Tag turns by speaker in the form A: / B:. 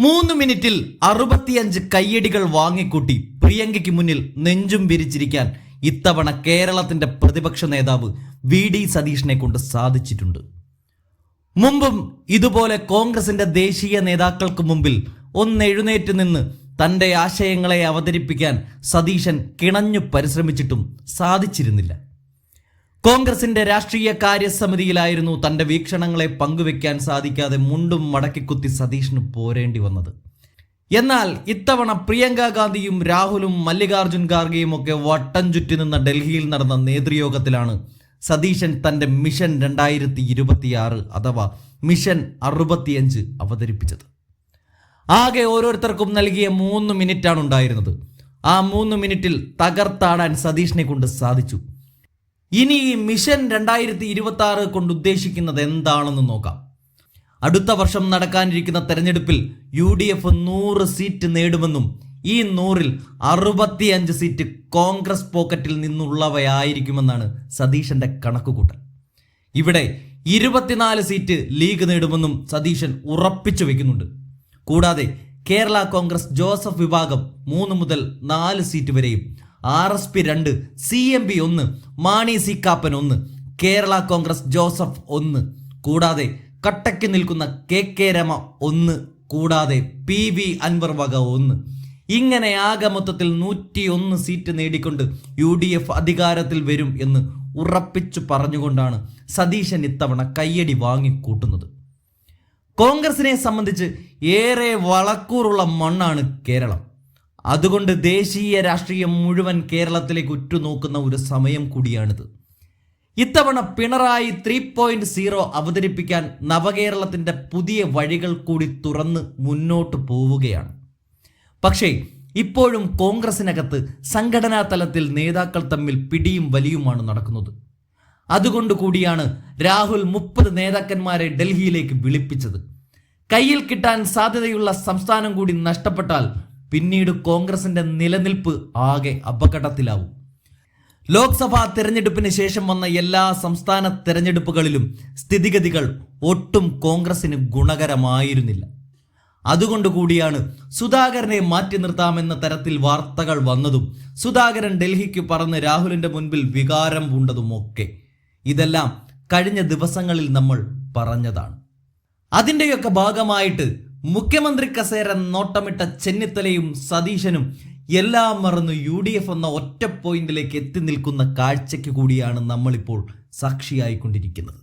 A: 3 മിനിറ്റിൽ 65 കയ്യടികൾ വാങ്ങിക്കൂട്ടി പ്രിയങ്കയ്ക്ക് മുന്നിൽ നെഞ്ചും വിരിച്ചിരിക്കാൻ ഇത്തവണ കേരളത്തിന്റെ പ്രതിപക്ഷ നേതാവ് വി.ഡി. സതീഷിനെ കൊണ്ട് സാധിച്ചിട്ടുണ്ട്. മുമ്പും ഇതുപോലെ കോൺഗ്രസിന്റെ ദേശീയ നേതാക്കൾക്ക് മുമ്പിൽ എഴുന്നേറ്റ് നിന്ന് തന്റെ ആശയങ്ങളെ അവതരിപ്പിക്കാൻ സതീശൻ കിണഞ്ഞു പരിശ്രമിച്ചിട്ടും സാധിച്ചിരുന്നില്ല. കോൺഗ്രസിന്റെ രാഷ്ട്രീയ കാര്യസമിതിയിലായിരുന്നു തന്റെ വീക്ഷണങ്ങളെ പങ്കുവെക്കാൻ സാധിക്കാതെ മുണ്ടും മടക്കിക്കുത്തി സതീഷിന് പോരേണ്ടി വന്നത്. എന്നാൽ ഇത്തവണ പ്രിയങ്ക ഗാന്ധിയും രാഹുലും മല്ലികാർജുൻ ഖാർഗെയും ഒക്കെ വട്ടം ചുറ്റി നിന്ന ഡൽഹിയിൽ നടന്ന നേതൃയോഗത്തിലാണ് സതീശൻ തന്റെ മിഷൻ 2026 അഥവാ മിഷൻ 65 അവതരിപ്പിച്ചത്. ആകെ ഓരോരുത്തർക്കും നൽകിയ 3 മിനിറ്റാണ് ഉണ്ടായിരുന്നത്. ആ 3 മിനിറ്റിൽ തകർത്താടാൻ സതീഷിനെ കൊണ്ട് സാധിച്ചു. ഇനി ഈ മിഷൻ 2026 കൊണ്ട് ഉദ്ദേശിക്കുന്നത് എന്താണെന്ന് നോക്കാം. അടുത്ത വർഷം നടക്കാനിരിക്കുന്ന തെരഞ്ഞെടുപ്പിൽ UDF 100 സീറ്റ് നേടുമെന്നും ഈ 100-ൽ 65 സീറ്റ് കോൺഗ്രസ് പോക്കറ്റിൽ നിന്നുള്ളവയായിരിക്കുമെന്നാണ് സതീശന്റെ കണക്കുകൂട്ടൽ. ഇവിടെ 24 സീറ്റ് ലീഗ് നേടുമെന്നും സതീശൻ ഉറപ്പിച്ചു വെക്കുന്നുണ്ട്. കൂടാതെ കേരള കോൺഗ്രസ് ജോസഫ് വിഭാഗം 3 മുതൽ 4 സീറ്റ് വരെയും, RSP 2, CMB 1, Mani C Kappan 1, Kerala Congress Joseph 1, കൂടാതെ കട്ടയ്ക്ക് നിൽക്കുന്ന KK രമ 1, കൂടാതെ PV അൻവർ വക 1, ഇങ്ങനെ ആകെ മൊത്തത്തിൽ 101 സീറ്റ് നേടിക്കൊണ്ട് UDF അധികാരത്തിൽ വരും എന്ന് ഉറപ്പിച്ചു പറഞ്ഞുകൊണ്ടാണ് സതീശൻ ഇത്തവണ കയ്യടി വാങ്ങിക്കൂട്ടുന്നത്. കോൺഗ്രസിനെ സംബന്ധിച്ച് ഏറെ വളക്കൂറുള്ള മണ്ണാണ് കേരളം. അതുകൊണ്ട് ദേശീയ രാഷ്ട്രീയം മുഴുവൻ കേരളത്തിലേക്ക് ഉറ്റുനോക്കുന്ന ഒരു സമയം കൂടിയാണിത്. ഇത്തവണ പിണറായി 3.0 അവതരിപ്പിക്കാൻ നവകേരളത്തിന്റെ പുതിയ വഴികൾ കൂടി തുറന്ന് മുന്നോട്ട് പോവുകയാണ്. പക്ഷേ ഇപ്പോഴും കോൺഗ്രസിനകത്ത് സംഘടനാ തലത്തിൽ നേതാക്കൾ തമ്മിൽ പിടിയും വലിയുമാണ് നടക്കുന്നത്. അതുകൊണ്ട് കൂടിയാണ് രാഹുൽ 30 നേതാക്കന്മാരെ ഡൽഹിയിലേക്ക് വിളിപ്പിച്ചത്. കയ്യിൽ കിട്ടാൻ സാധ്യതയുള്ള സംസ്ഥാനം കൂടി നഷ്ടപ്പെട്ടാൽ പിന്നീട് കോൺഗ്രസിന്റെ നിലനിൽപ്പ് ആകെ അപകടത്തിലാവും. ലോക്സഭാ തെരഞ്ഞെടുപ്പിന് ശേഷം വന്ന എല്ലാ സംസ്ഥാന തെരഞ്ഞെടുപ്പുകളിലും സ്ഥിതിഗതികൾ ഒട്ടും കോൺഗ്രസിന് ഗുണകരമായിരുന്നില്ല. അതുകൊണ്ട് കൂടിയാണ് സുധാകരനെ മാറ്റി നിർത്താമെന്ന തരത്തിൽ വാർത്തകൾ വന്നതും സുധാകരൻ ഡൽഹിക്ക് പറന്ന് രാഹുലിന്റെ മുൻപിൽ വികാരം പൂണ്ടതുമൊക്കെ. ഇതെല്ലാം കഴിഞ്ഞ ദിവസങ്ങളിൽ നമ്മൾ പറഞ്ഞതാണ്. അതിൻ്റെയൊക്കെ ഭാഗമായിട്ട് മുഖ്യമന്ത്രി കസേര നോട്ടമിട്ട ചെന്നിത്തലയും സതീശനും എല്ലാം മറന്ന് UDF എന്ന ഒറ്റ പോയിന്റിലേക്ക് എത്തി നിൽക്കുന്ന കാഴ്ചയ്ക്ക് കൂടിയാണ് നമ്മളിപ്പോൾ സാക്ഷിയായിക്കൊണ്ടിരിക്കുന്നത്.